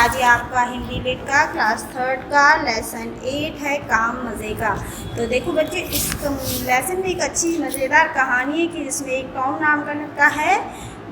आज ये आपका हिंदी लीट का क्लास 3 का लेसन 8 है काम मज़े का। तो देखो बच्चे, इस लेसन में एक अच्छी मज़ेदार कहानी है कि जिसमें एक टॉम नाम का है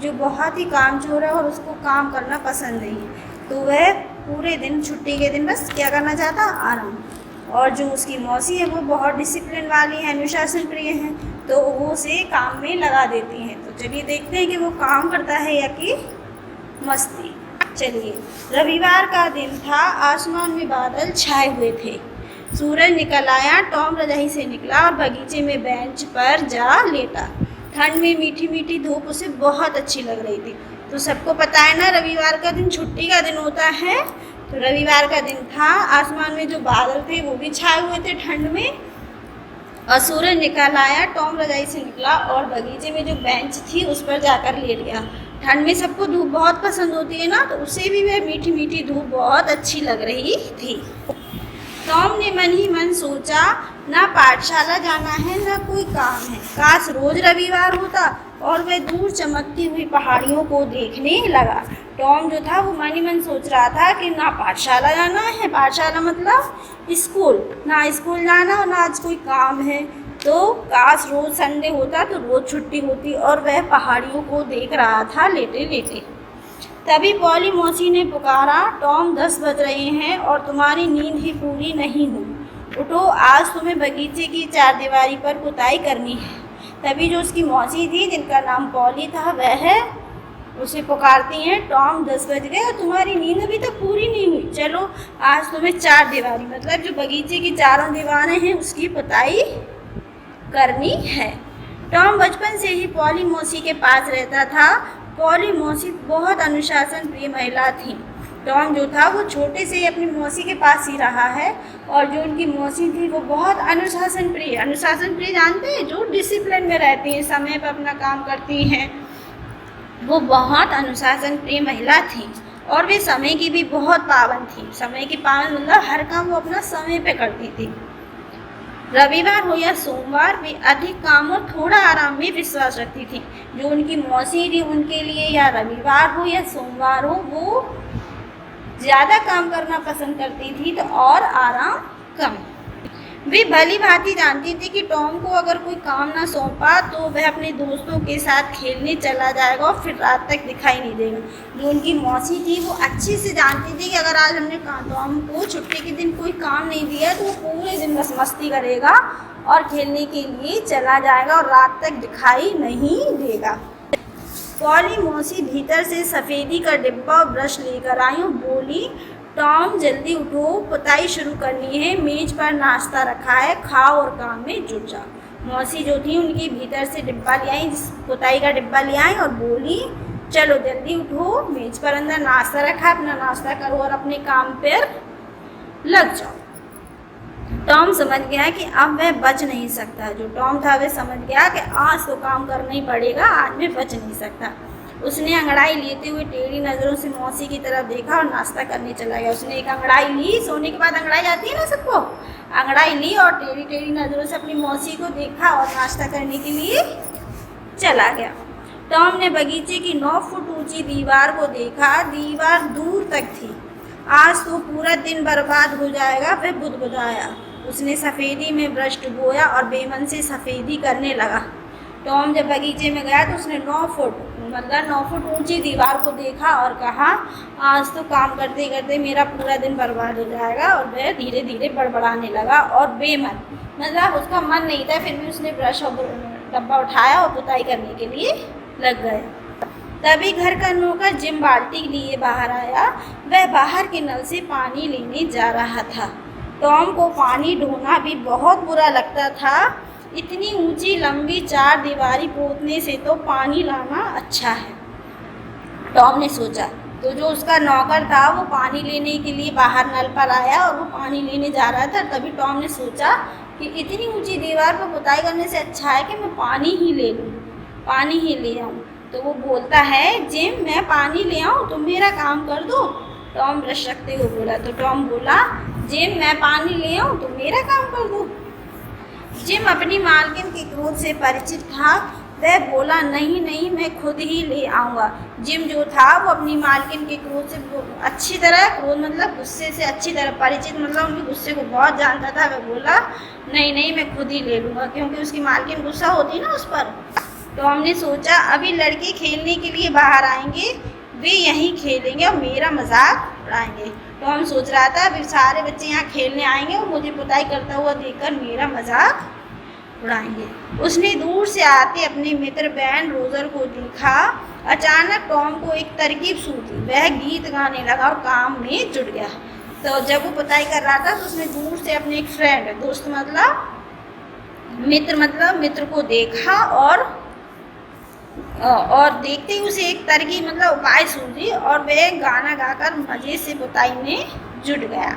जो बहुत ही कामचोर है और उसको काम करना पसंद नहीं है। तो वह पूरे दिन छुट्टी के दिन बस क्या करना चाहता, आराम। और जो उसकी मौसी है वो बहुत डिसिप्लिन वाली है, अनुशासन प्रिय है, तो वो उसे काम में लगा देती हैं। तो चलिए देखते हैं कि वो काम करता है या कि मस्ती। चलिए, रविवार का दिन था, आसमान में बादल छाए हुए थे, सूरज निकल आया। टॉम रजाई से निकला और बगीचे में बेंच पर जा लेटा। ठंड में मीठी मीठी धूप उसे बहुत अच्छी लग रही थी। तो सबको पता है ना, रविवार का दिन छुट्टी का दिन होता है। तो रविवार का दिन था, आसमान में जो बादल थे वो भी छाए हुए थे ठंड में, और सूरज निकल आया। टॉम रजाई से निकला और बगीचे में जो बेंच थी उस पर जाकर लेट गया। ठंड में सबको धूप बहुत पसंद होती है ना, तो उसे भी वह मीठी मीठी धूप बहुत अच्छी लग रही थी। टॉम ने मन ही मन सोचा, ना पाठशाला जाना है ना कोई काम है, काश रोज रविवार होता। और वह दूर चमकती हुई पहाड़ियों को देखने लगा। टॉम जो था वो मन ही मन सोच रहा था कि ना पाठशाला जाना है, पाठशाला मतलब स्कूल, ना स्कूल जाना और ना आज कोई काम है। तो काश रोज़ संडे होता तो रोज़ छुट्टी होती। और वह पहाड़ियों को देख रहा था लेटे लेटे। तभी पॉली मौसी ने पुकारा, टॉम 10 बज रहे हैं और तुम्हारी नींद ही पूरी नहीं हुई। उठो, आज तुम्हें बगीचे की चारदीवारी पर पुताई करनी है। तभी जो उसकी मौसी थी जिनका नाम पॉली था वह उसे पुकारती हैं, टॉम 10 बज गए और तुम्हारी नींद अभी तक पूरी नहीं हुई। चलो, आज तुम्हें चारदीवारी मतलब जो बगीचे की चारों दीवारें हैं उसकी पुताई करनी है। टॉम बचपन से ही पॉली मौसी के पास रहता था। पॉली मौसी बहुत अनुशासन प्रिय महिला थी। टॉम जो था वो छोटे से ही अपनी मौसी के पास ही रहा है, और जो उनकी मौसी थी वो बहुत अनुशासन प्रिय जानते हैं, जो डिसिप्लिन में रहती हैं, समय पर अपना काम करती हैं, वो बहुत अनुशासन प्रिय महिला थी। और वे समय की भी बहुत पाबंद थी। समय की पाबंद मतलब हर काम वो अपना समय पे करती थी। रविवार हो या सोमवार, वे अधिक काम और थोड़ा आराम में विश्वास रखती थी। जो उनकी मौसी थी उनके लिए या रविवार हो या सोमवार हो, वो ज़्यादा काम करना पसंद करती थी तो और आराम कम। वे भली भांति जानती थी कि टॉम को अगर कोई काम ना सौंपा तो वह अपने दोस्तों के साथ खेलने चला जाएगा और फिर रात तक दिखाई नहीं देगा। जो उनकी मौसी थी वो अच्छे से जानती थी कि अगर आज हमने टॉम को छुट्टी के दिन कोई काम नहीं दिया तो वो पूरे दिन बस मस्ती करेगा और खेलने के लिए चला जाएगा और रात तक दिखाई नहीं देगा। पॉली मौसी भीतर से सफ़ेदी का डिब्बा और ब्रश लेकर आई और बोली, टॉम जल्दी उठो, पुताई शुरू करनी है, मेज पर नाश्ता रखा है, खाओ और काम में जुट जाओ। मौसी जो थी उनकी भीतर से डिब्बा ले आई, पुताई का डिब्बा ले आई और बोली, चलो जल्दी उठो, मेज पर अंदर नाश्ता रखा, अपना नाश्ता करो और अपने काम पर लग जाओ। टॉम समझ गया कि अब वह बच नहीं सकता। जो टॉम था वह समझ गया कि आज तो काम करना ही पड़ेगा, आज मैं बच नहीं सकता। उसने अंगड़ाई लेते हुए टेढ़ी नज़रों से मौसी की तरफ देखा और नाश्ता करने चला गया। उसने एक अंगड़ाई ली, सोने के बाद अंगड़ाई आती है ना सबको, अंगड़ाई ली और टेढ़ी टेढ़ी नज़रों से अपनी मौसी को देखा और नाश्ता करने के लिए चला गया। टॉम ने बगीचे की 9 फुट ऊंची दीवार को देखा। दीवार दूर तक थी। आज तो पूरा दिन बर्बाद हो जाएगा, वह बुदबुदाया। उसने सफ़ेदी में ब्रश डुबोया और बेमन से सफ़ेदी करने लगा। टॉम जब बगीचे में गया तो उसने 9 फुट ऊंची दीवार को देखा और कहा, आज तो काम करते करते मेरा पूरा दिन बर्बाद हो जाएगा। और वह धीरे धीरे बड़बड़ाने लगा और बेमन मतलब उसका मन नहीं था, फिर भी उसने ब्रश और डब्बा उठाया और पुताई करने के लिए लग गया। तभी घर का नौकर जिम बाल्टी लिए बाहर आया। वह बाहर के नल से पानी लेने जा रहा था। टॉम को पानी ढोना भी बहुत बुरा लगता था। इतनी ऊंची लंबी चारदीवारी पोतने से तो पानी लाना अच्छा है, टॉम ने सोचा। तो जो उसका नौकर था वो पानी लेने के लिए बाहर नल पर आया और वो पानी लेने जा रहा था। तभी टॉम ने सोचा कि इतनी ऊंची दीवार पर पुताई करने से अच्छा है कि मैं पानी ही ले लूँ, पानी ही ले आऊँ। तो वो बोलता है, जिम मैं पानी ले आऊँ, तुम मेरा काम कर दो। टॉम ब्रश रखते हुए बोला। तो टॉम बोला, जिम मैं पानी ले आऊँ, तुम मेरा काम कर दो। जिम अपनी मालकिन के क्रोध से परिचित था। वह बोला नहीं नहीं मैं खुद ही ले आऊँगा। जिम जो था वो अपनी मालकिन के क्रोध से अच्छी तरह, क्रोध मतलब गुस्से से अच्छी तरह परिचित, मतलब उनके गुस्से को बहुत जानता था। वह बोला नहीं नहीं मैं खुद ही ले लूँगा, क्योंकि उसकी मालकिन गुस्सा होती ना उस पर। तो हमने सोचा अभी लड़के खेलने के लिए बाहर आएंगे, वे यहीं खेलेंगे और मेरा मजाक उड़ाएंगे। तो हम सोच रहा था अभी सारे बच्चे यहाँ खेलने आएंगे और मुझे पुताई करता हुआ देखकर मेरा मजाक उड़ाएंगे। उसने दूर से आते अपने मित्र बैन रोजर को देखा। अचानक टॉम को एक तरकीब सूझी, वह गीत गाने लगा और काम में जुट गया। तो जब वो पुताई कर रहा था तो उसने दूर से अपने एक फ्रेंड, दोस्त मतलब मित्र को देखा और देखते ही उसे एक तरकीब मतलब उपाय सूझी और वह गाना गाकर मजे से पुताई में जुट गया।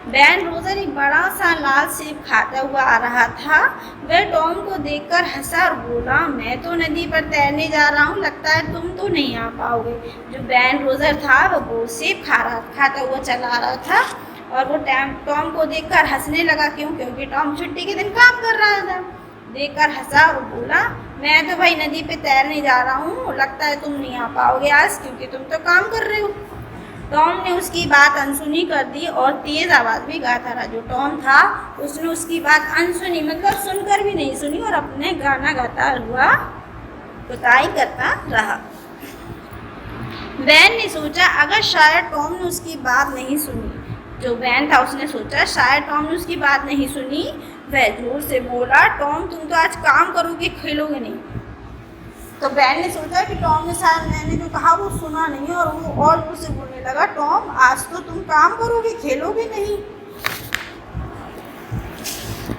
बैन रोजर एक बड़ा सा लाल सेब खाता हुआ आ रहा था। वह टॉम को देखकर हंसा और बोला मैं तो नदी पर तैरने जा रहा हूँ, लगता है तुम तो नहीं आ पाओगे। जो बैन रोजर था वो सेब खाता हुआ चला रहा था और वो टॉम को देखकर हंसने लगा। क्योंकि टॉम छुट्टी के दिन काम कर रहा था। देखकर हंसा और बोला मैं तो भाई नदी पे तैरने जा रहा हूँ, लगता है तुम नहीं आ पाओगे आज, क्योंकि तुम तो काम कर रहे हो। टॉम ने उसकी बात अनसुनी कर दी और तेज आवाज़ में गाता रहा। जो टॉम था उसने उसकी बात अनसुनी मतलब सुनकर भी नहीं सुनी और अपने गाना गाता हुआ पुताई करता रहा। बैन ने सोचा अगर शायद टॉम ने उसकी बात नहीं सुनी, जो बैन था उसने सोचा शायद टॉम ने उसकी बात नहीं सुनी। वह जोर से बोला टॉम तुम तो आज काम करोगे, खेलोगे नहीं। तो बैन ने सोचा कि टॉम ने शायद मैंने जो कहा वो सुना नहीं और वो और जोर से बोलने लगा टॉम आज तो तुम काम करोगे, खेलोगे नहीं।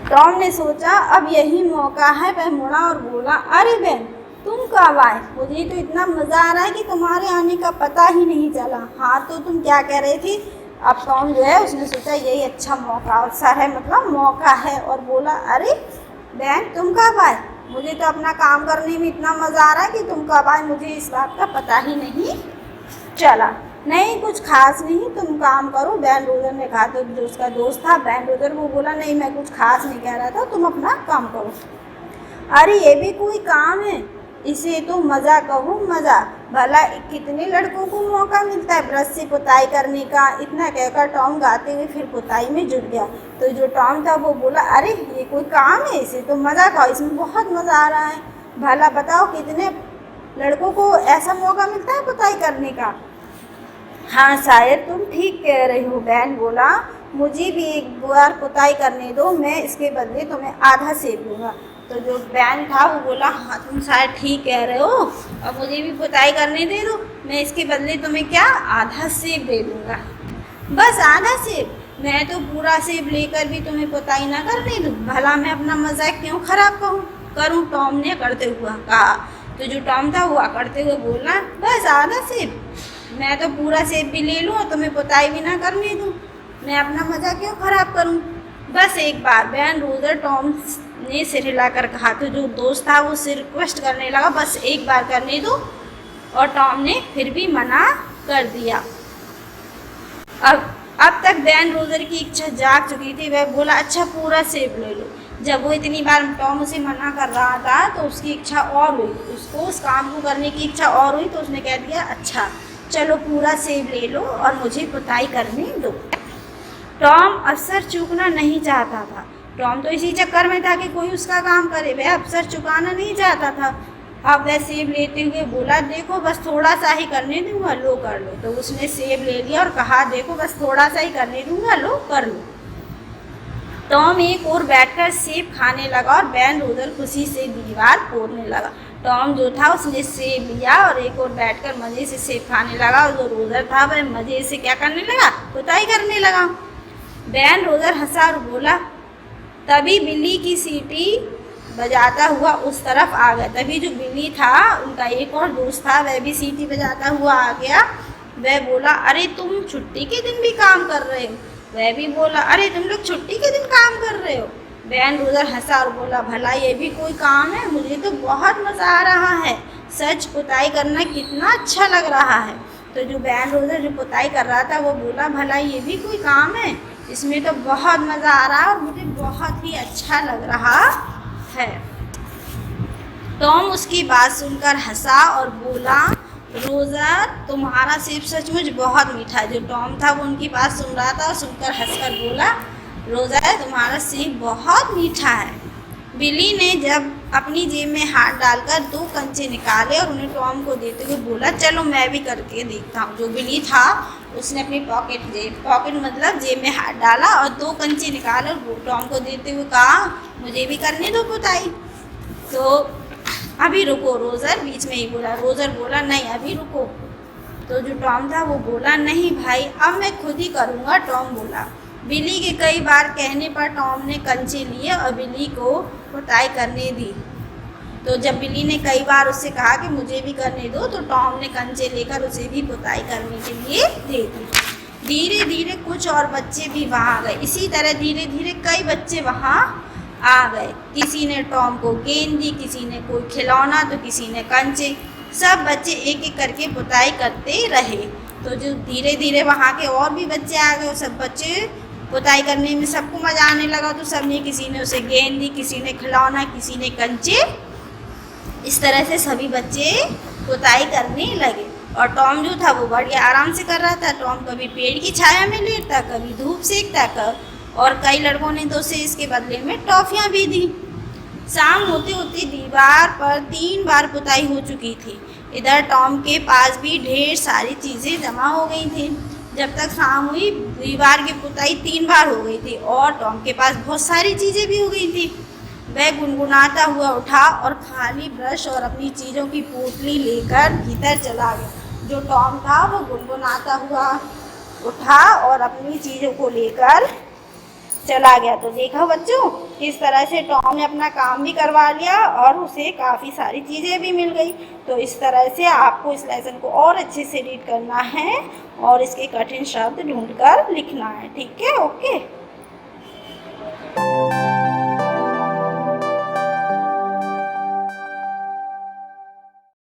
टॉम ने सोचा अब यही मौका है। वह मुड़ा और बोला अरे बैन तुम कब आए, मुझे तो इतना मज़ा आ रहा है कि तुम्हारे आने का पता ही नहीं चला। हाँ तो तुम क्या कह रहे थे। अब टॉम जो है उसने सोचा यही अच्छा अवसर है, मतलब मौका है, और बोला अरे बैन तुम कब आए, मुझे तो अपना काम करने में इतना मज़ा आ रहा है कि तुम कब आए मुझे इस बात का पता ही नहीं चला। नहीं कुछ खास नहीं, तुम काम करो। बैन रोजर ने कहा। तो जो उसका दोस्त था बैन रोजर वो बोला नहीं मैं कुछ खास नहीं कह रहा था, तुम अपना काम करो। अरे ये भी कोई काम है, इसे तो मज़ा कहूँ मज़ा, भला कितने लड़कों को मौका मिलता है ब्रश से पुताई करने का। इतना कहकर टॉम गाते हुए फिर पुताई में जुट गया। तो जो टॉम था वो बोला अरे ये कोई काम है, इसे तो मज़ा कहो, इसमें बहुत मज़ा आ रहा है, भला बताओ कितने लड़कों को ऐसा मौका मिलता है पुताई करने का। हाँ शायद तुम ठीक कह रही हो, बैन बोला मुझे भी एक बार पुताई करने दो, मैं इसके बदले तुम्हें आधा सेब दूँगा। तो जो बैन था वो बोला हाँ तुम शायद ठीक कह रहे हो, अब मुझे भी पुताई करने दे दो, मैं इसके बदले तुम्हें क्या आधा सेब दे दूँगा। बस आधा सेब, मैं तो पूरा सेब लेकर भी तुम्हें पुताई ना करने दूँ, भला मैं अपना मजाक क्यों खराब करूँ। टॉम ने अकड़ते हुआ कहा। तो जो टॉम था वो अकड़ते हुए बोला बस आधा सेब, मैं तो पूरा सेब भी ले लूँ और तुम्हें पुताई भी ना करने दूँ, मैं अपना मज़ा क्यों खराब करूँ। बस एक बार। बैन रोजर टॉम ने सिर हिलाकर कहा। तो जो दोस्त था वो सिर रिक्वेस्ट करने लगा बस एक बार करने दो, और टॉम ने फिर भी मना कर दिया। अब तक बैन रोजर की इच्छा जाग चुकी थी। वह बोला अच्छा पूरा सेब ले लो। जब वो इतनी बार टॉम उसे मना कर रहा था तो उसकी इच्छा और हुई, उसको उस काम को करने की इच्छा और हुई। तो उसने कह दिया अच्छा चलो पूरा सेब ले लो और मुझे पुताई करने दो। टॉम अवसर चूकना नहीं चाहता था। टॉम तो इसी चक्कर में था कि कोई उसका काम करे, वह अवसर चुकाना नहीं चाहता था। अब वह सेब लेते हुए बोला देखो बस थोड़ा सा ही करने दूंगा, लो कर लो। तो उसने सेब ले लिया और कहा देखो बस थोड़ा सा ही करने दूंगा, लो कर लो। टॉम एक और बैठकर सेब खाने लगा और बैन रोजर खुशी से दीवार फोड़ने लगा। टॉम जो था उसने सेब लिया और एक और बैठकर मज़े से सेब खाने लगा, और जो रोजर था वह मज़े से क्या करने लगा, पुताई करने लगा। बैन रोजर हंसा और बोला तभी बिल्ली की सीटी बजाता हुआ उस तरफ आ गया। तभी जो बिल्ली था उनका एक और दोस्त था वह भी सीटी बजाता हुआ आ गया। वह बोला अरे तुम छुट्टी के दिन भी काम कर रहे हो। वह भी बोला अरे तुम लोग छुट्टी के दिन काम कर रहे हो। बैन रोजर हंसा और बोला भला ये भी कोई काम है, मुझे तो बहुत मज़ा आ रहा है, सच पुताई करना कितना अच्छा लग रहा है। तो जो बैन रोजर जो पुताई कर रहा था वो बोला भला ये भी कोई काम है, इसमें तो बहुत मज़ा आ रहा है और मुझे बहुत ही अच्छा लग रहा है। टॉम उसकी बात सुनकर हंसा और बोला, रोज़र तुम्हारा सेब सचमुच बहुत मीठा है। जो टॉम था वो उनकी बात सुन रहा था और सुनकर हंसकर बोला, रोज़र तुम्हारा सेब बहुत मीठा है। बिल्ली ने जब अपनी जेब में हाथ डालकर 2 कंचे निकाले और उन्हें टॉम को देते हुए बोला, चलो मैं भी करके देखता हूँ। जो बिल्ली था उसने अपनी पॉकेट मतलब जेब में हाथ डाला और 2 कंचे निकाले और टॉम को देते हुए कहा, मुझे भी करने दो पुताई। तो अभी रुको, रोज़र बीच में ही बोला। रोज़र बोला, नहीं अभी रुको। तो जो टॉम था वो बोला, नहीं भाई अब मैं खुद ही करूँगा। टॉम बोला। बिल्ली के कई बार कहने पर टॉम ने कंचे लिए और बिल्ली को पुताई करने दी। तो जब बिल्ली ने कई बार उससे कहा कि मुझे भी करने दो, तो टॉम ने कंचे लेकर उसे भी पुताई करने के लिए दे दी। धीरे धीरे कुछ और बच्चे भी वहाँ आ गए। इसी तरह धीरे धीरे कई बच्चे वहाँ आ गए। किसी ने टॉम को गेंद दी, किसी ने कोई खिलौना, तो किसी ने कंचे। सब बच्चे एक एक करके पुताई करते रहे। तो जो धीरे धीरे वहाँ के और भी बच्चे आ गए, सब बच्चे पुताई करने में सबको मज़ा आने लगा। तो सब ने, किसी ने उसे गेंद दी, किसी ने खिलौना, किसी ने कंचे। इस तरह से सभी बच्चे पुताई करने लगे। और टॉम जो था वो बढ़िया आराम से कर रहा था। टॉम कभी पेड़ की छाया में लेटता, कभी धूप सेकता, और कई लड़कों ने तो उसे इसके बदले में टॉफ़ियाँ भी दी। शाम होते होते दीवार पर 3 बार पुताई हो चुकी थी। इधर टॉम के पास भी ढेर सारी चीज़ें जमा हो गई थी। जब तक शाम हुई दीवार की पुताई 3 बार हो गई थी और टॉम के पास बहुत सारी चीज़ें भी हो गई थी। वह गुनगुनाता हुआ उठा और खाली ब्रश और अपनी चीज़ों की पोटली लेकर भीतर चला गया। जो टॉम था वो गुनगुनाता हुआ उठा और अपनी चीज़ों को लेकर चला गया। तो देखा बच्चों, किस तरह से टॉम ने अपना काम भी करवा लिया और उसे काफ़ी सारी चीज़ें भी मिल गई। तो इस तरह से आपको इस लेसन को और अच्छे से रीड करना है और इसके कठिन शब्द ढूंढकर लिखना है। ठीक है, ओके।